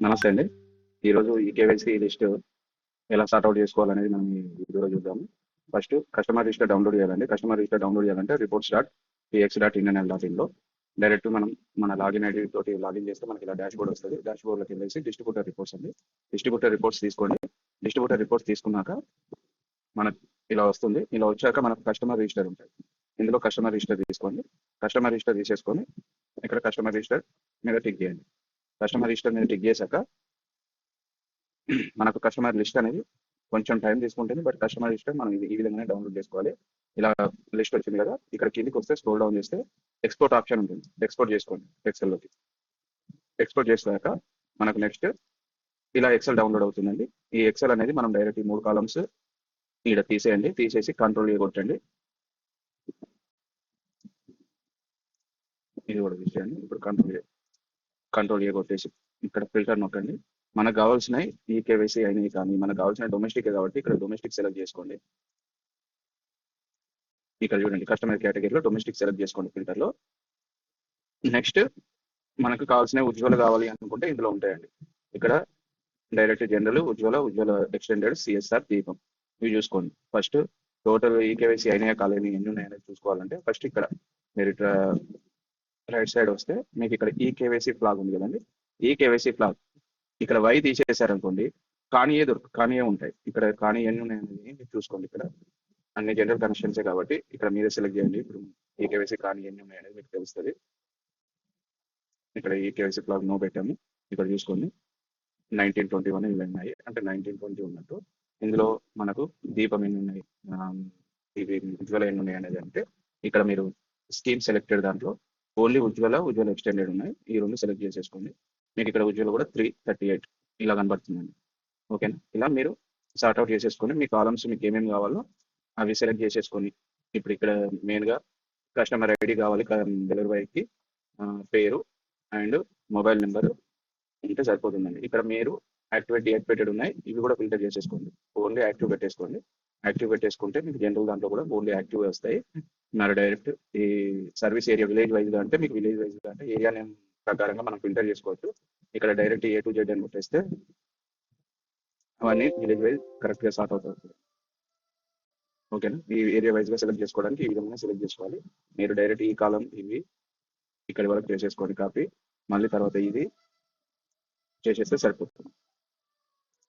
నమస్తే అండి. ఈరోజు ఈ కేవైసీ లిస్ట్ ఎలా సార్ట్ అవుట్ చేసుకోవాలనేది మనం ఈ వీడియోలో చూద్దాము. ఫస్ట్ కస్టమర్ రిజిస్టర్ డౌన్లోడ్ చేయాలండి. కస్టమర్ రిజిస్టర్ డౌన్లోడ్ చేయాలంటే reports.px.in డైరెక్ట్ మనం మన లాగిన్ ఐడి తోటి లాగిన్ చేస్తే మనకి ఇలా డాష్ బోర్డ్ వస్తుంది. డాష్ బోర్డ్లోకి వెళ్ళేసి డిస్ట్రిబ్యూటర్ రిపోర్ట్స్ అండి. డిస్ట్రిబ్యూటర్ రిపోర్ట్స్ తీసుకోండి. డిస్ట్రిబ్యూటర్ రిపోర్ట్స్ తీసుకున్నాక మనకు ఇలా వస్తుంది. ఇలా వచ్చాక మనకు కస్టమర్ రిజిస్టర్ ఉంటుంది. ఇందులో కస్టమర్ రిజిస్టర్ తీసుకోండి. కస్టమర్ రిజిస్టర్ తీసేసుకొని ఇక్కడ కస్టమర్ రిజిస్టర్ మీద టిక్ చేయండి. కస్టమర్ రిజిస్టర్ మీద టిక్ చేశాక మనకు కస్టమర్ లిస్ట్ అనేది కొంచెం టైం తీసుకుంటుంది. బట్ కస్టమర్ లిస్ట్ మనం ఈ విధంగానే డౌన్లోడ్ చేసుకోవాలి. ఇలా లిస్ట్ వచ్చింది కదా, ఇక్కడ కిందికి వస్తే స్క్రోల్ డౌన్ చేస్తే ఎక్స్పోర్ట్ ఆప్షన్ ఉంటుంది. ఎక్స్పోర్ట్ చేసుకోండి ఎక్సెల్లోకి. ఎక్స్పోర్ట్ చేసాక మనకు నెక్స్ట్ ఇలా ఎక్సెల్ డౌన్లోడ్ అవుతుందండి. ఈ ఎక్సెల్ అనేది మనం డైరెక్ట్ ఈ 3 కాలమ్స్ ఇక్కడ తీసేయండి. తీసేసి కంట్రోల్ కొట్టండి. ఇది కూడా తీసేయండి. ఇప్పుడు కంట్రోల్ కొట్టేసి ఇక్కడ ఫిల్టర్ నొక్కండి. మనకు కావాల్సినవి ఈ కేవైసీ అయినవి కానీ మనకు కావాల్సిన డొమెస్టిక్ కాబట్టి ఇక్కడ డొమెస్టిక్ సెలెక్ట్ చేసుకోండి. ఇక్కడ చూడండి కస్టమర్ కేటగిరీలో డొమెస్టిక్ సెలెక్ట్ చేసుకోండి ఫిల్టర్లో. నెక్స్ట్ మనకు కావాల్సిన ఉజ్వల కావాలి అనుకుంటే ఇందులో ఉంటాయండి. ఇక్కడ డైరెక్ట్ జనరల్, ఉజ్వల ఎక్స్టెండెడ్, సిఎస్ఆర్, దీపం ఇవి చూసుకోండి. ఫస్ట్ టోటల్ ఈ కేవైసీ అయినాయా కాలేని ఎన్ని ఉన్నాయనేది చూసుకోవాలంటే ఫస్ట్ ఇక్కడ మీరు ఇట్లా రైట్ సైడ్ వస్తే మీకు ఇక్కడ ఈ కేవైసీ ఫ్లాగ్ ఉంది కదండి. ఈ కేవైసీ ఫ్లాగ్ ఇక్కడ వై తీసేసారనుకోండి కానీయే ఉంటాయి. ఇక్కడ కానీ ఎన్ని ఉన్నాయనేది చూసుకోండి. ఇక్కడ అన్ని జనరల్ కనెక్షన్సే కాబట్టి ఇక్కడ మీరే సెలెక్ట్ చేయండి. ఇప్పుడు ఈ కేవైసీ కానీ ఎన్ని ఉన్నాయనేది మీకు తెలుస్తుంది. ఇక్కడ ఈ కేవైసీ ఫ్లాగ్ నో పెట్టాము. ఇక్కడ చూసుకోండి 1921 ఇవి ఉన్నాయి అంటే 1920 ఉన్నట్టు. ఇందులో మనకు దీపం ఎన్ని ఉన్నాయి, ఇవి ఉజ్వల ఎన్ని ఉన్నాయి అనేది అంటే ఇక్కడ మీరు స్కీమ్ సెలెక్టెడ్ దాంట్లో ఓన్లీ ఉజ్వల ఎక్స్టెండెడ్ ఉన్నాయి. ఈ రెండు సెలెక్ట్ చేసేసుకోండి. మీకు ఇక్కడ ఉజ్వల కూడా 338 ఇలా కనబడుతుందండి. ఓకేనా? ఇలా మీరు సార్ట్అవుట్ చేసేసుకొని మీ కాలమ్స్ మీకు ఏమేమి కావాలో అవి సెలెక్ట్ చేసేసుకొని ఇప్పుడు ఇక్కడ మెయిన్గా కస్టమర్ ఐడి కావాలి, డెలివరీ బాయ్కి పేరు అండ్ మొబైల్ నెంబరు ఉంటే సరిపోతుందండి. ఇక్కడ మీరు యాక్టివేట్ డియాక్టివేటెడ్ ఉన్నాయి, ఇవి కూడా ఫిల్టర్ చేసేసుకోండి. ఓన్లీ యాక్టివ్ పెట్టేసుకోండి. యాక్టివ్ పెట్టేసుకుంటే మీకు జనరల్ దాంట్లో కూడా ఓన్లీ యాక్టివ్ వస్తాయి. మరి డైరెక్ట్ ఈ సర్వీస్ ఏరియా విలేజ్ వైజ్గా అంటే మీకు విలేజ్ వైజ్గా అంటే ఏరియా నేమ్ ప్రకారంగా మనం ఫిల్టర్ చేసుకోవచ్చు. ఇక్కడ డైరెక్ట్ A to Z అని కొట్టేస్తే అవన్నీ విలేజ్ వైజ్ కరెక్ట్గా సార్ట్ అవుతుంది. ఓకేనా? ఈ ఏరియా వైజ్గా సెలెక్ట్ చేసుకోవడానికి ఈ విధంగా సెలెక్ట్ చేసుకోవాలి. మీరు డైరెక్ట్ ఈ కాలం ఇవి ఇక్కడి వరకు చేసేసుకోండి కాపీ, మళ్ళీ తర్వాత ఇది చేసేస్తే సరిపోతుంది.